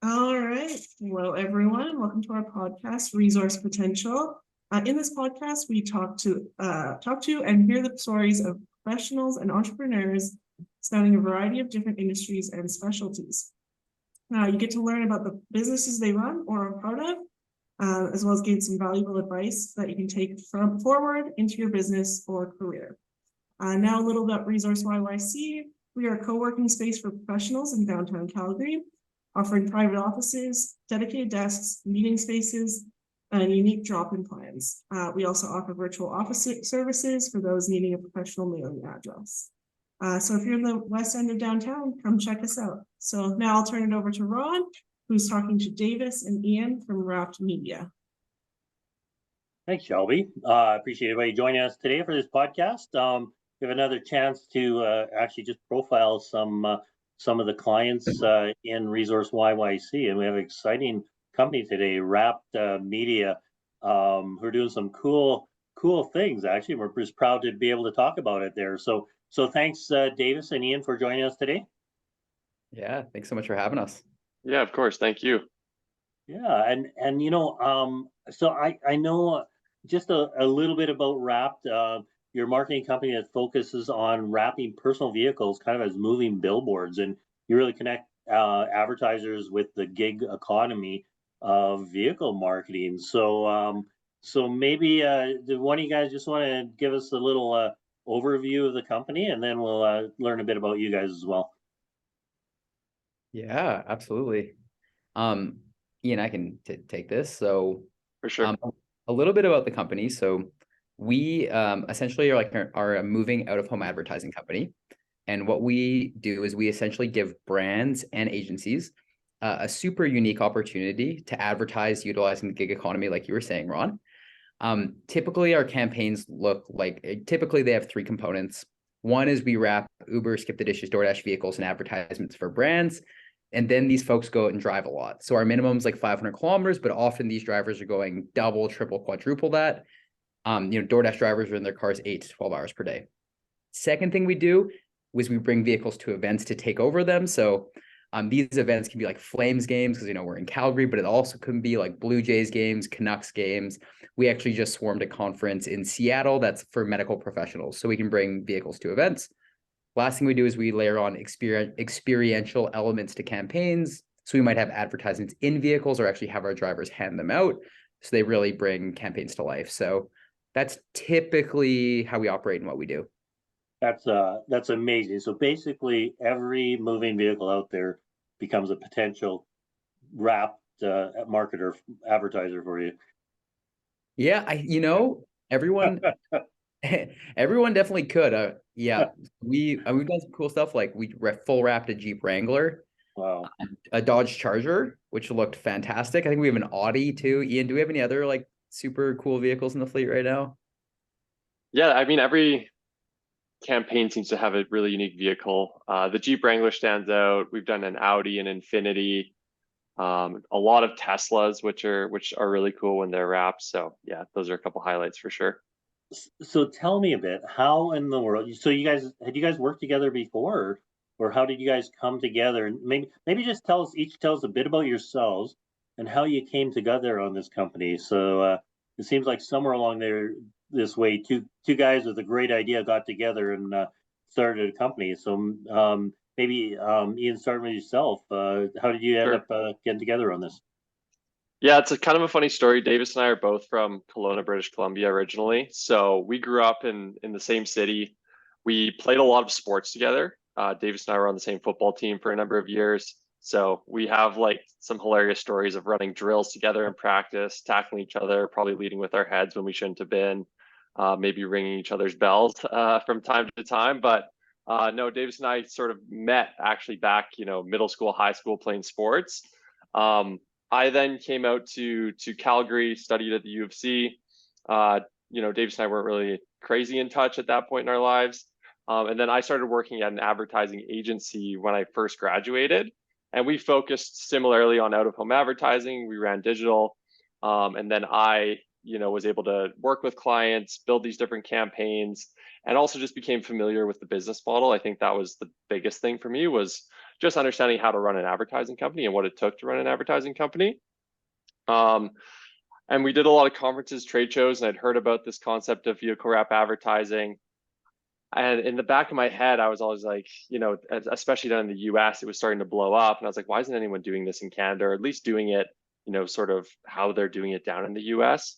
All right. Hello, everyone. Welcome to our podcast, Resource Potential. In this podcast, we talk to and hear the stories of professionals and entrepreneurs spanning a variety of different industries and specialties. You get to learn about the businesses they run or are part of, as well as gain some valuable advice that you can take forward into your business or career. Now a little about ReSourceYYC. We are a co-working space for professionals in downtown Calgary, offering private offices, dedicated desks, meeting spaces, and unique drop-in plans. We also offer virtual office services for those needing a professional mailing address. So if you're in the west end of downtown, come check us out. So now I'll turn it over to Ron, who's talking to Davis and Ian from Wrapped Media. Thanks, Shelby. I appreciate everybody joining us today for this podcast. We have another chance to actually just profile some of the clients in ReSourceYYC, and we have an exciting company today, Wrapped Media, who are doing some cool things. Actually, we're just proud to be able to talk about it there. So thanks, Davis and Ian, for joining us today. Yeah, thanks so much for having us. Yeah, of course. Thank you. Yeah, and so I know just a little bit about Wrapped. Your marketing company that focuses on wrapping personal vehicles kind of as moving billboards, and you really connect advertisers with the gig economy of vehicle marketing. So maybe do one of you guys just want to give us a little overview of the company, and then we'll learn a bit about you guys as well. Yeah, absolutely. Ian, I can take this. So For sure. A little bit about the company. So we essentially are a moving out of home advertising company. And what we do is we essentially give brands and agencies a super unique opportunity to advertise utilizing the gig economy, like you were saying, Ron. Typically, our campaigns typically they have three components. One is we wrap Uber, Skip the Dishes, DoorDash vehicles and advertisements for brands. And then these folks go out and drive a lot. So our minimum is like 500 kilometers, but often these drivers are going double, triple, quadruple that. DoorDash drivers are in their cars 8 to 12 hours per day. Second thing we do is we bring vehicles to events to take over them. So these events can be like Flames games because, we're in Calgary, but it also can be like Blue Jays games, Canucks games. We actually just swarmed a conference in Seattle that's for medical professionals. So we can bring vehicles to events. Last thing we do is we layer on experiential elements to campaigns. So we might have advertisements in vehicles or actually have our drivers hand them out. So they really bring campaigns to life. So that's typically how we operate and what we do. That's amazing. So basically, every moving vehicle out there becomes a potential Wrapped marketer, advertiser for you. Yeah, everyone definitely could. Yeah, we've done some cool stuff. Like we full wrapped a Jeep Wrangler, Wow, a Dodge Charger, which looked fantastic. I think we have an Audi too. Ian, do we have any other like super cool vehicles in the fleet right now? Yeah, I mean, every campaign seems to have a really unique vehicle. The Jeep Wrangler stands out. We've done an Audi and Infiniti, a lot of Teslas, which are really cool when they're wrapped. So yeah, those are a couple highlights for sure. so tell me a bit, how in the world, so had you guys worked together before, or how did you guys come together? And maybe just tell us a bit about yourselves and how you came together on this company. So it seems like somewhere along there this way, two guys with a great idea got together and started a company. So maybe Ian, start with yourself. How did you end up getting together on this? Yeah, it's a kind of a funny story. Davis and I are both from Kelowna, British Columbia originally. So we grew up in the same city. We played a lot of sports together. Davis and I were on the same football team for a number of years. So we have like some hilarious stories of running drills together in practice, tackling each other, probably leading with our heads when we shouldn't have been, maybe ringing each other's bells from time to time. But no, Davis and I sort of met actually back, middle school, high school playing sports. I then came out to Calgary, studied at the U of C. Davis and I weren't really crazy in touch at that point in our lives. And then I started working at an advertising agency when I first graduated. And we focused similarly on out-of-home advertising. We ran digital. And then I, was able to work with clients, build these different campaigns, and also just became familiar with the business model. I think that was the biggest thing for me was just understanding how to run an advertising company and what it took to run an advertising company. And we did a lot of conferences, trade shows, and I'd heard about this concept of vehicle wrap advertising. And in the back of my head, I was always like, you know, especially down in the US, it was starting to blow up. And I was like, why isn't anyone doing this in Canada, or at least doing it, you know, sort of how they're doing it down in the US?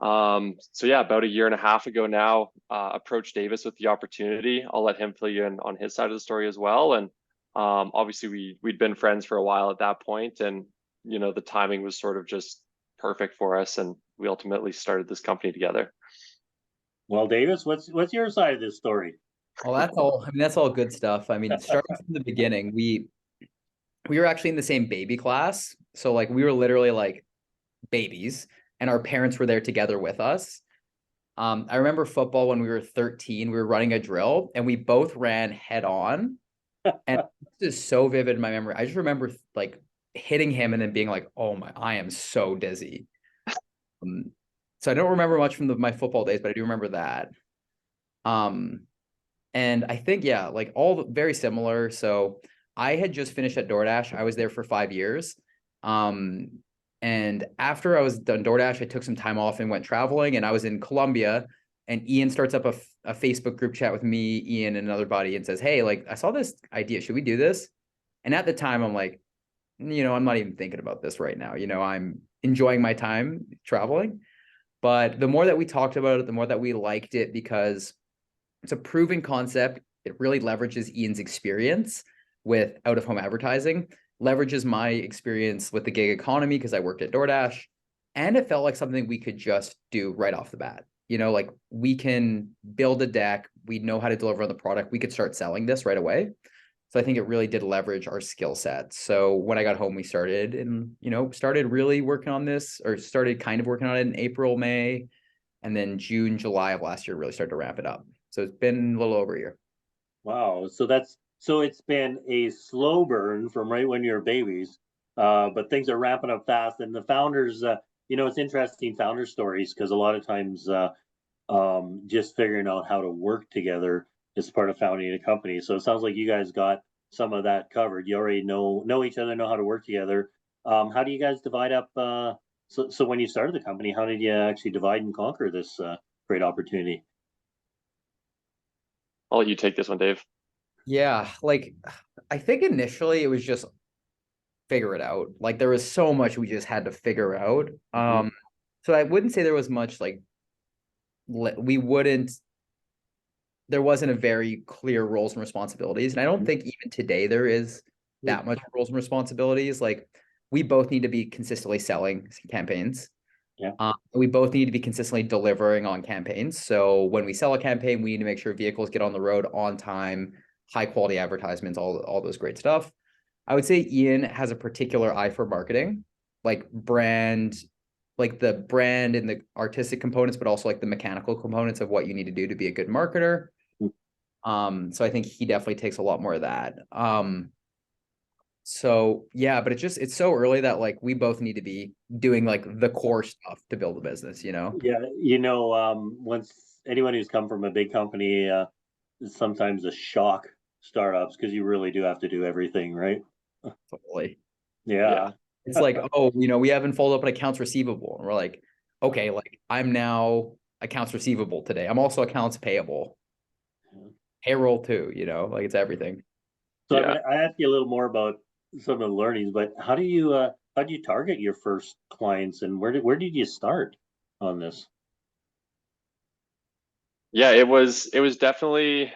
So yeah, about a year and a half ago now, approached Davis with the opportunity. I'll let him fill you in on his side of the story as well. And obviously we'd been friends for a while at that point, and you know, the timing was sort of just perfect for us, and we ultimately started this company together. Well, Davis, what's your side of this story? Well, that's all. I mean, that's all good stuff. I mean, starting from the beginning, we were actually in the same baby class, so like we were literally like babies, and our parents were there together with us. I remember football when we were 13. We were running a drill, and we both ran head on, and this is so vivid in my memory. I just remember like hitting him and then being like, "Oh my, I am so dizzy." So I don't remember much from my football days, but I do remember that. And I think, yeah, like all very similar. So I had just finished at DoorDash. I was there for 5 years. And after I was done DoorDash, I took some time off and went traveling, and I was in Colombia, and Ian starts up a Facebook group chat with me, Ian, and another buddy, and says, "Hey, like I saw this idea. Should we do this?" And at the time I'm like, you know, I'm not even thinking about this right now. You know, I'm enjoying my time traveling. But the more that we talked about it, the more that we liked it, because it's a proven concept. It really leverages Ian's experience with out-of-home advertising, leverages my experience with the gig economy because I worked at DoorDash, and it felt like something we could just do right off the bat. You know, like we can build a deck, we know how to deliver on the product, we could start selling this right away. So I think it really did leverage our skill set. So when I got home, we started and, you know, started really working on this, or started kind of working on it in April, May, and then June, July of last year, really started to ramp it up. So it's been a little over a year. Wow. So it's been a slow burn from right when you're babies, but things are ramping up fast. And the founders, you know, it's interesting founder stories, because a lot of times just figuring out how to work together is part of founding a company. So it sounds like you guys got some of that covered. You already know each other, know how to work together. How do you guys divide up? So when you started the company, how did you actually divide and conquer this great opportunity? I'll let you take this one, Dave. Yeah, like I think initially it was just figure it out. Like there was so much we just had to figure out. So I wouldn't say there was much like there wasn't a very clear roles and responsibilities. And I don't think even today there is that much roles and responsibilities. Like we both need to be consistently selling campaigns. Yeah. We both need to be consistently delivering on campaigns. So when we sell a campaign, we need to make sure vehicles get on the road on time, high quality advertisements, all those great stuff. I would say Ian has a particular eye for marketing, like brand, like the brand and the artistic components, but also like the mechanical components of what you need to do to be a good marketer. So I think he definitely takes a lot more of that. So yeah, but it's so early that like we both need to be doing like the core stuff to build a business, you know? Yeah, you know, once anyone who's come from a big company, is sometimes a shock startups, because you really do have to do everything, right? Totally. Yeah. It's like, oh, you know, we haven't followed up an accounts receivable. And we're like, okay, like I'm now accounts receivable today. I'm also accounts payable, payroll too, you know, like it's everything. So I'm gonna ask you a little more about some of the learnings, but how do you target your first clients, and where did you start on this? Yeah, it was definitely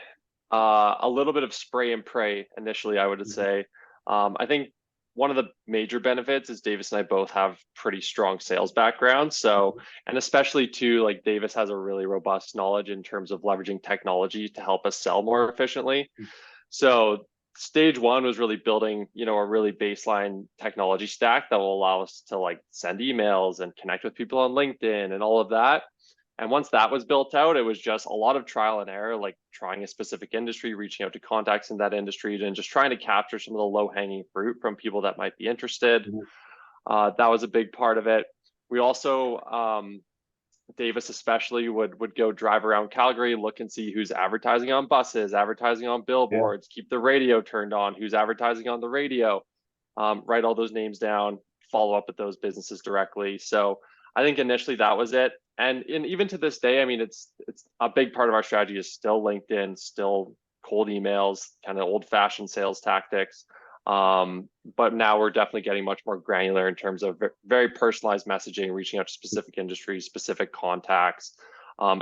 a little bit of spray and pray initially, I would say. I think one of the major benefits is Davis and I both have pretty strong sales backgrounds. So, and especially too, like Davis has a really robust knowledge in terms of leveraging technology to help us sell more efficiently. So stage one was really building, you know, a really baseline technology stack that will allow us to like send emails and connect with people on LinkedIn and all of that. And once that was built out, it was just a lot of trial and error, like trying a specific industry, reaching out to contacts in that industry, and just trying to capture some of the low-hanging fruit from people that might be interested. That was a big part of it. We also Davis especially would go drive around Calgary, look and see who's advertising on buses, advertising on billboards, keep the radio turned on, who's advertising on the radio, write all those names down, follow up with those businesses directly. So I think initially that was it. And even to this day, I mean, it's a big part of our strategy is still LinkedIn, still cold emails, kind of old fashioned sales tactics. But now we're definitely getting much more granular in terms of very personalized messaging, reaching out to specific industries, specific contacts,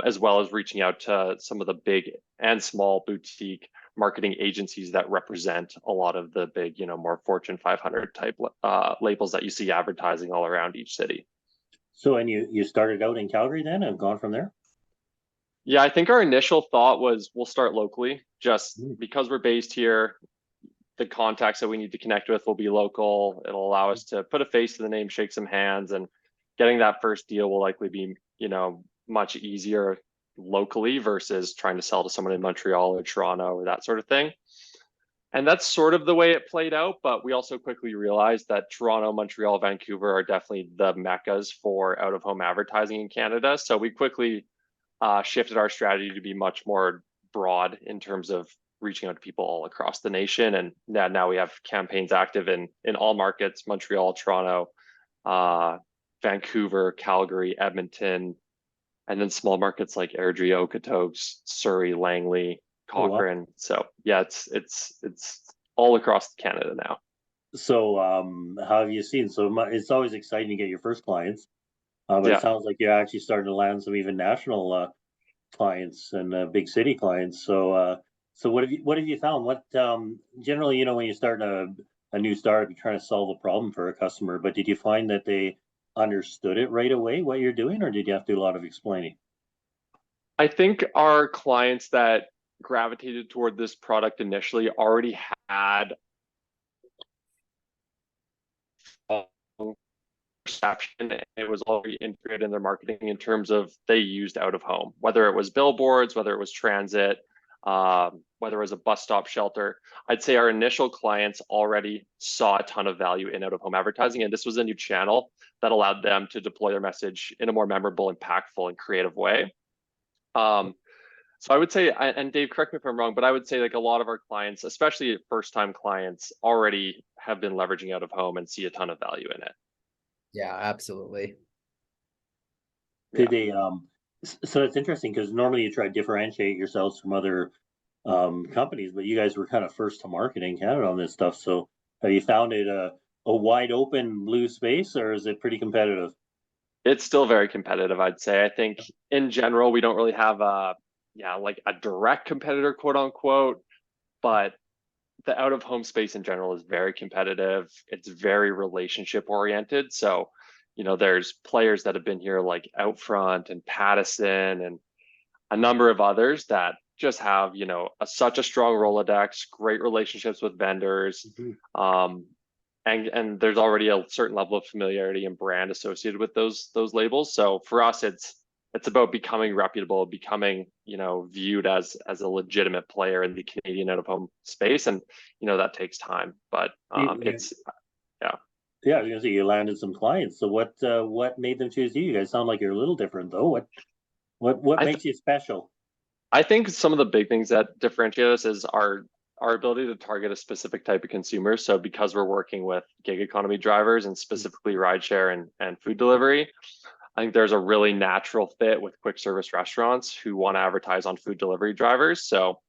as well as reaching out to some of the big and small boutique marketing agencies that represent a lot of the big, more Fortune 500 type labels that you see advertising all around each city. So, and you started out in Calgary then and gone from there? Yeah, I think our initial thought was we'll start locally, just because we're based here. The contacts that we need to connect with will be local. It'll allow us to put a face to the name, shake some hands, and getting that first deal will likely be, much easier locally versus trying to sell to someone in Montreal or Toronto or that sort of thing. And that's sort of the way it played out, but we also quickly realized that Toronto, Montreal, Vancouver are definitely the meccas for out-of-home advertising in Canada. So we quickly shifted our strategy to be much more broad in terms of reaching out to people all across the nation. And now we have campaigns active in all markets: Montreal, Toronto, Vancouver, Calgary, Edmonton, and then small markets like Airdrie, Okotoks, Surrey, Langley, Cochrane. Oh, wow. So yeah, it's all across Canada now. So how have you seen? So it's always exciting to get your first clients, but it sounds like you're actually starting to land some even national clients and big city clients. So what have you found? What generally, when you start a new startup, you're trying to solve a problem for a customer, but did you find that they understood it right away what you're doing, or did you have to do a lot of explaining? I think our clients that gravitated toward this product initially already had perception. It was already integrated in their marketing in terms of they used out of home, whether it was billboards, whether it was transit, whether it was a bus stop shelter. I'd say our initial clients already saw a ton of value in out of home advertising, and this was a new channel that allowed them to deploy their message in a more memorable, impactful, and creative way. So I would say, and Dave, correct me if I'm wrong, but I would say like a lot of our clients, especially first-time clients, already have been leveraging out of home and see a ton of value in it. Yeah, absolutely. Did they so it's interesting because normally you try to differentiate yourselves from other companies, but you guys were kind of first to market in Canada on this stuff. So have you found it a wide open blue space, or is it pretty competitive? It's still very competitive, I'd say. I think in general, we don't really have like a direct competitor, quote unquote, but the out of home space in general is very competitive. It's very relationship oriented. So, there's players that have been here like Outfront and Pattison and a number of others that just have, such a strong Rolodex, great relationships with vendors. And there's already a certain level of familiarity and brand associated with those labels. So for us, it's about becoming reputable, becoming, viewed as a legitimate player in the Canadian out of home space. And, that takes time, but it's. Yeah, I was gonna say you landed some clients. So what made them choose you? You guys sound like you're a little different though. What makes you special? I think some of the big things that differentiate us is our ability to target a specific type of consumer. So because we're working with gig economy drivers and specifically rideshare and food delivery, I think there's a really natural fit with quick service restaurants who want to advertise on food delivery drivers. So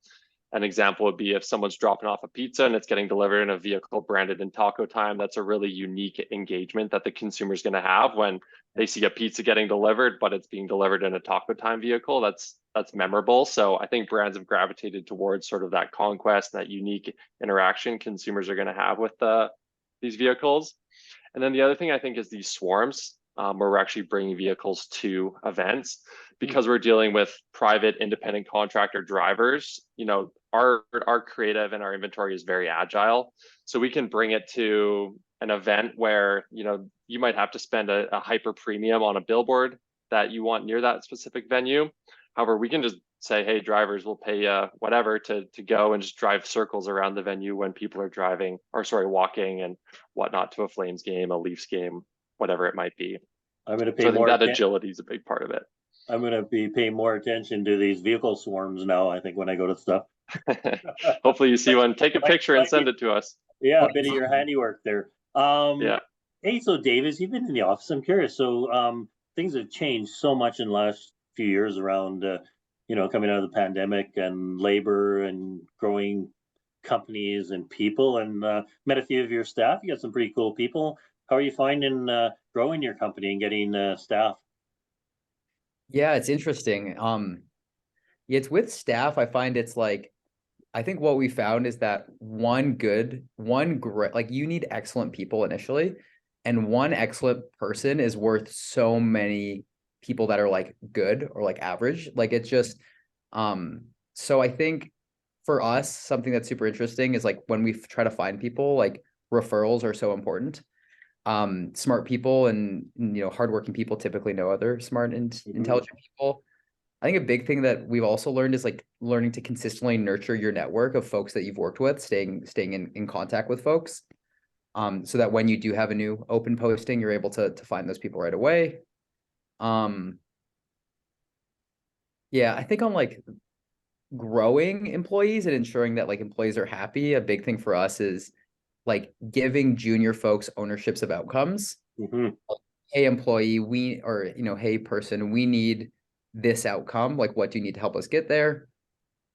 an example would be if someone's dropping off a pizza and it's getting delivered in a vehicle branded in Taco Time. That's a really unique engagement that the consumer is going to have when they see a pizza getting delivered, but it's being delivered in a Taco Time vehicle. That's memorable. So I think brands have gravitated towards sort of that conquest, that unique interaction consumers are going to have with these vehicles. And then the other thing I think is these swarms, where we're actually bringing vehicles to events. Because we're dealing with private independent contractor drivers, our creative and our inventory is very agile. So we can bring it to an event where, you might have to spend a hyper premium on a billboard that you want near that specific venue. However, we can just say, hey, drivers, will pay whatever to go and just drive circles around the venue when people are walking and whatnot to a Flames game, a Leafs game, whatever it might be. I'm going to pay so I think more. That agility is a big part of it. I'm gonna be paying more attention to these vehicle swarms now, I think, when I go to stuff. Hopefully you see one. Take a picture and send it to us. Yeah, a bit of your handiwork there. Yeah. Hey, so Davis, you've been in the office. I'm curious. So, things have changed so much in the last few years around, coming out of the pandemic and labor and growing companies and people. And met a few of your staff. You got some pretty cool people. How are you finding growing your company and getting staff? Yeah, it's interesting. Yeah, it's with staff. I find it's like, I think what we found is that one great, like you need excellent people initially, and one excellent person is worth so many people that are like good or like average. Like it's just, so I think for us, something that's super interesting is like when we try to find people, like referrals are so important. Smart people and hardworking people typically know other smart and intelligent people. I think a big thing that we've also learned is like learning to consistently nurture your network of folks that you've worked with, staying in contact with folks. So that when you do have a new open posting, you're able to find those people right away. Yeah, I think on like growing employees and ensuring that like employees are happy, a big thing for us is like giving junior folks ownerships of outcomes. Mhm. Hey employee, hey person, we need this outcome. Like, what do you need to help us get there?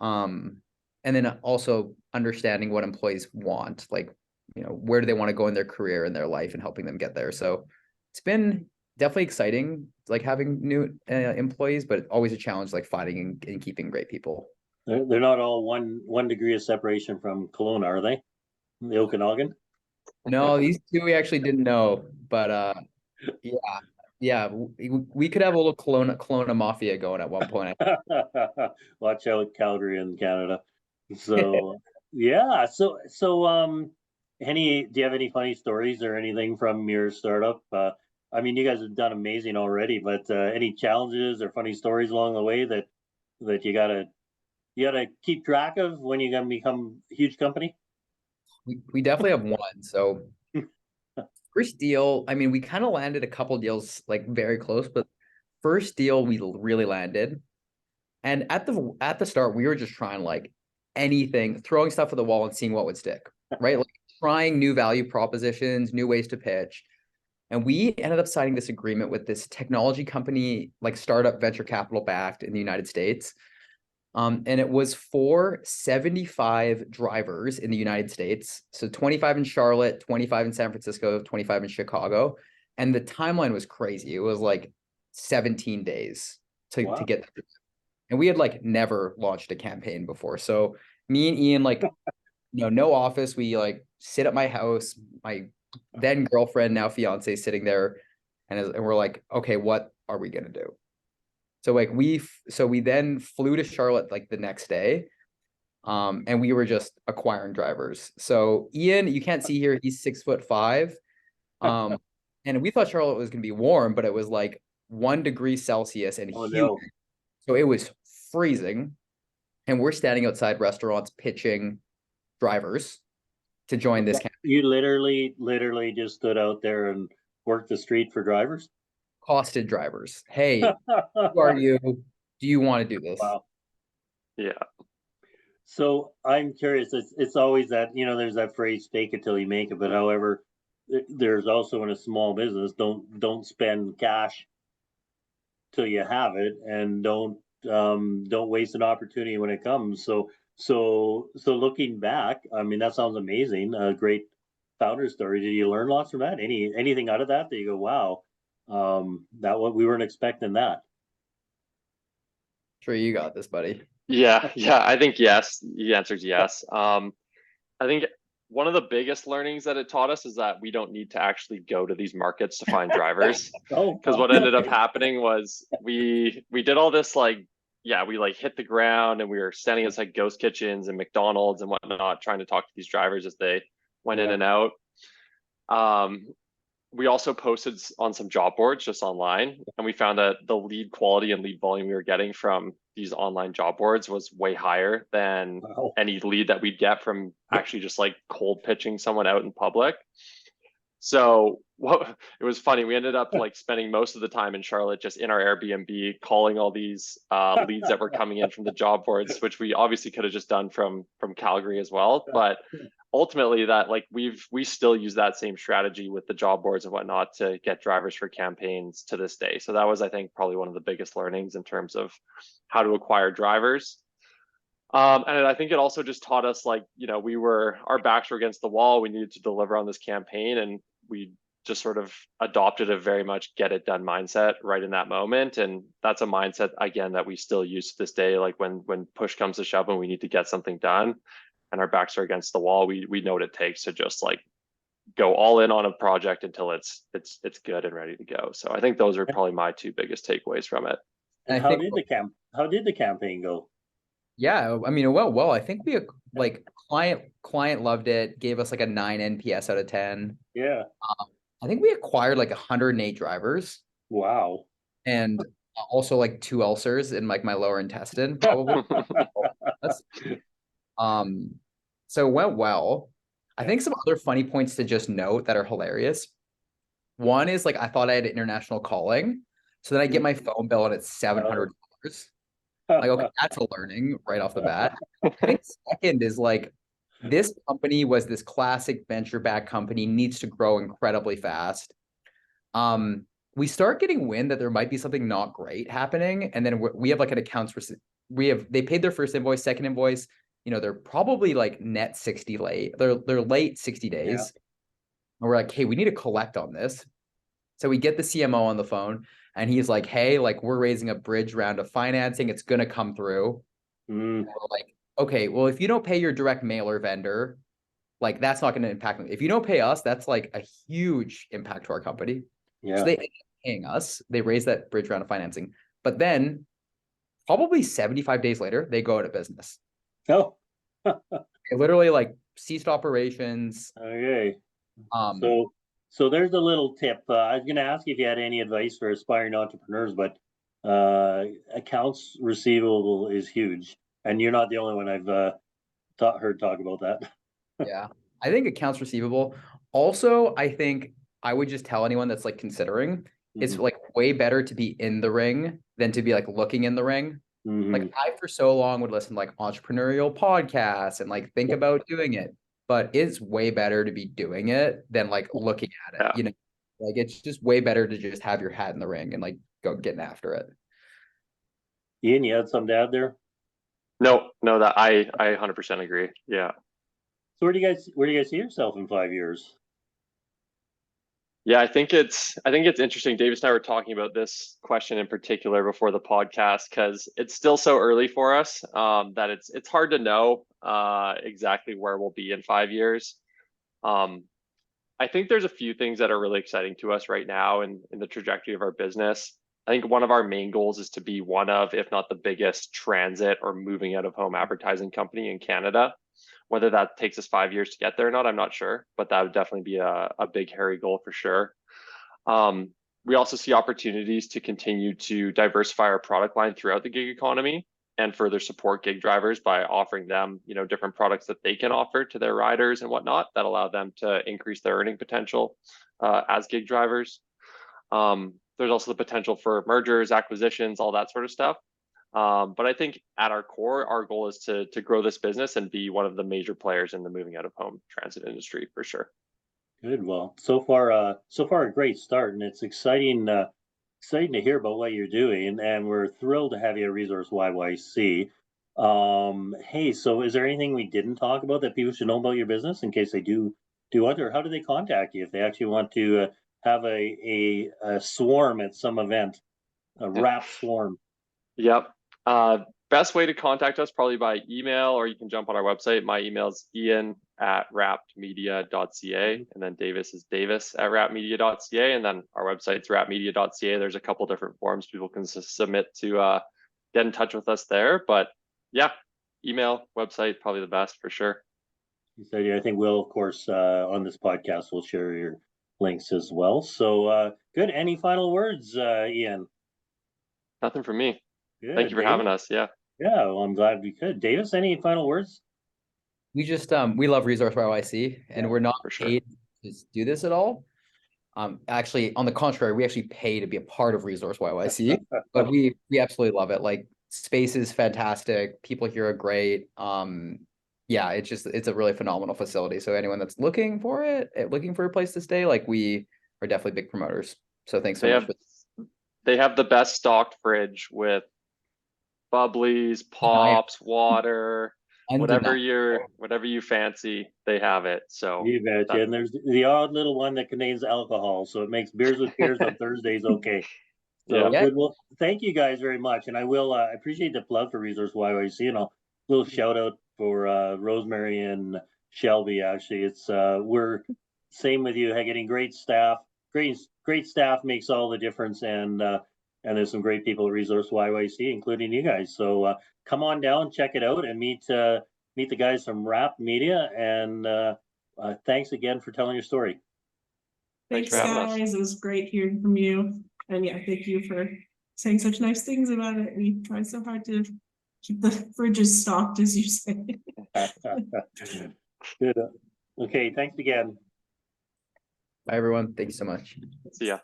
And then also understanding what employees want, like, where do they want to go in their career and their life and helping them get there. So it's been definitely exciting, like having new employees, but always a challenge, like finding and keeping great people. They're not all one degree of separation from Kelowna, are they? The Okanagan? No, these two we actually didn't know, but yeah, we could have a little Kelowna mafia going at one point. Watch out, Calgary in Canada. So yeah, do you have any funny stories or anything from your startup? I mean, you guys have done amazing already, but any challenges or funny stories along the way that you gotta keep track of when you're gonna become a huge company? We definitely have one. So first deal, I mean, we kind of landed a couple deals like very close, but first deal we really landed. And at the start, we were just trying like anything, throwing stuff at the wall and seeing what would stick, right? Like trying new value propositions, new ways to pitch. And we ended up signing this agreement with this technology company, like startup venture capital backed in the United States. And it was for 75 drivers in the United States. So 25 in Charlotte, 25 in San Francisco, 25 in Chicago. And the timeline was crazy. It was like 17 days to Wow. get there. And we had like never launched a campaign before. So me and Ian, like, no office. We like sit at my house, my then girlfriend, now fiance, sitting there, and we're like, okay, what are we gonna do? So like we then flew to Charlotte like the next day, and we were just acquiring drivers. So Ian, you can't see here, he's 6'5", and we thought Charlotte was gonna be warm, but it was like 1 degree Celsius and Oh humid. no. So it was freezing, and we're standing outside restaurants pitching drivers to join this campaign. You literally just stood out there and worked the street for drivers? Costed drivers. Hey, who are you? Do you want to do this? Wow. Yeah. So I'm curious, it's always that, there's that phrase, fake it till you make it, but however, there's also in a small business, don't spend cash till you have it, and don't waste an opportunity when it comes. So looking back, I mean, that sounds amazing. A great founder story. Did you learn lots from that? Anything out of that you go, wow, that what we weren't expecting that. Sure, you got this, buddy. Yeah, I think yes. The answer is yes. I think one of the biggest learnings that it taught us is that we don't need to actually go to these markets to find drivers. Oh, Because what ended up happening was we did all this we like hit the ground and we were standing outside ghost kitchens and McDonald's and whatnot, trying to talk to these drivers as they went in and out. We also posted on some job boards just online, and we found that the lead quality and lead volume we were getting from these online job boards was way higher than any lead that we'd get from actually just like cold pitching someone out in public. So what it was funny. We ended up like spending most of the time in Charlotte just in our Airbnb calling all these leads that were coming in from the job boards, which we obviously could have just done from Calgary as well. But ultimately that like we still use that same strategy with the job boards and whatnot to get drivers for campaigns to this day. So that was, I think, probably one of the biggest learnings in terms of how to acquire drivers. And I think it also just taught us, like, our backs were against the wall. We needed to deliver on this campaign, and we just sort of adopted a very much get it done mindset right in that moment. And that's a mindset, again, that we still use to this day. Like when push comes to shove and we need to get something done and our backs are against the wall, we know what it takes to just like go all in on a project until it's good and ready to go. So I think those are probably my two biggest takeaways from it. And how did the campaign go? Yeah, I mean, well, I think we like client loved it, gave us like a 9 NPS out of 10. Yeah. I think we acquired like 108 drivers. Wow. And also like 2 ulcers in like my lower intestine, probably. So it went well. I think some other funny points to just note that are hilarious. One is like I thought I had international calling, so then I get my phone bill and it's $700. Like, okay, that's a learning right off the bat. I think second is like this company was this classic venture-backed company, needs to grow incredibly fast. We start getting wind that there might be something not great happening, and then we have like an accounts they paid their first invoice, second invoice. They're probably like net 60 late. They're late 60 days. Yeah. And we're like, hey, we need to collect on this. So we get the CMO on the phone and he's like, hey, like we're raising a bridge round of financing. It's going to come through. And we're like, okay, well, if you don't pay your direct mailer vendor, like that's not going to impact them. If you don't pay us, that's like a huge impact to our company. Yeah. So they ended up paying us. They raised that bridge round of financing. But then probably 75 days later, they go out of business. Oh. They literally like ceased operations. Okay. So there's a little tip. I was going to ask you if you had any advice for aspiring entrepreneurs, but accounts receivable is huge, and you're not the only one I've heard talk about that. Yeah, I think accounts receivable. Also, I think I would just tell anyone that's like considering, it's like way better to be in the ring than to be like looking in the ring. Like I for so long would listen to like entrepreneurial podcasts and like think about doing it. But it's way better to be doing it than like looking at it, like it's just way better to just have your hat in the ring and like go getting after it. Ian, you had something to add there? No, that I 100% agree. Yeah. So where do you guys see yourself in 5 years? Yeah, I think it's interesting. Davis and I were talking about this question in particular before the podcast because it's still so early for us that it's hard to know exactly where we'll be in 5 years. I think there's a few things that are really exciting to us right now in the trajectory of our business. I think one of our main goals is to be one of, if not the biggest, transit or moving out of home advertising company in Canada. Whether that takes us 5 years to get there or not, I'm not sure, but that would definitely be a big, hairy goal for sure. We also see opportunities to continue to diversify our product line throughout the gig economy and further support gig drivers by offering them, different products that they can offer to their riders and whatnot that allow them to increase their earning potential as gig drivers. There's also the potential for mergers, acquisitions, all that sort of stuff. But I think at our core, our goal is to grow this business and be one of the major players in the moving out of home transit industry for sure. Good. Well, so far a great start, and it's exciting to hear about what you're doing, and we're thrilled to have you at ReSourceYYC. Hey, so is there anything we didn't talk about that people should know about your business in case they do wonder? How do they contact you if they actually want to have a swarm at some event, a rap swarm? Yep. Best way to contact us probably by email, or you can jump on our website. My email is ian@wrappedmedia.ca, and then Davis is davis@wrappedmedia.ca, and then our website's wrappedmedia.ca. There's a couple different forms people can submit to get in touch with us there. But yeah, email, website, probably the best for sure. So I think we'll, of course, on this podcast, we'll share your links as well. So good. Any final words, Ian? Nothing from me. Good. Thank you for having us. Yeah. Yeah, well, I'm glad we could. Davis, any final words? We just we love ReSourceYYC, and we're not paid to do this at all. Actually, on the contrary, we actually pay to be a part of ReSourceYYC, but we absolutely love it. Like, space is fantastic. People here are great. Yeah, it's a really phenomenal facility. So anyone that's looking for a place to stay, like, we are definitely big promoters. So thanks so much. They have the best stocked fridge with bubblies, pops, water, whatever you fancy, they have it. So You betcha. And there's the odd little one that contains alcohol, so it makes beers with beers on Thursdays okay. So Yeah. good. Well, thank you guys very much, and I will. I appreciate the plug for ReSourceYYC, and a little shout out for Rosemary and Shelby. Actually, it's we're same with you. Getting great staff. Great staff makes all the difference, and there's some great people at ReSourceYYC, including you guys. So come on down, check it out, and meet the guys from Wrap Media. And thanks again for telling your story. Thanks, guys. It was great hearing from you. And yeah, thank you for saying such nice things about it. We try so hard to keep the fridges stocked, as you say. Good. Okay, thanks again. Bye, everyone. Thank you so much. See ya.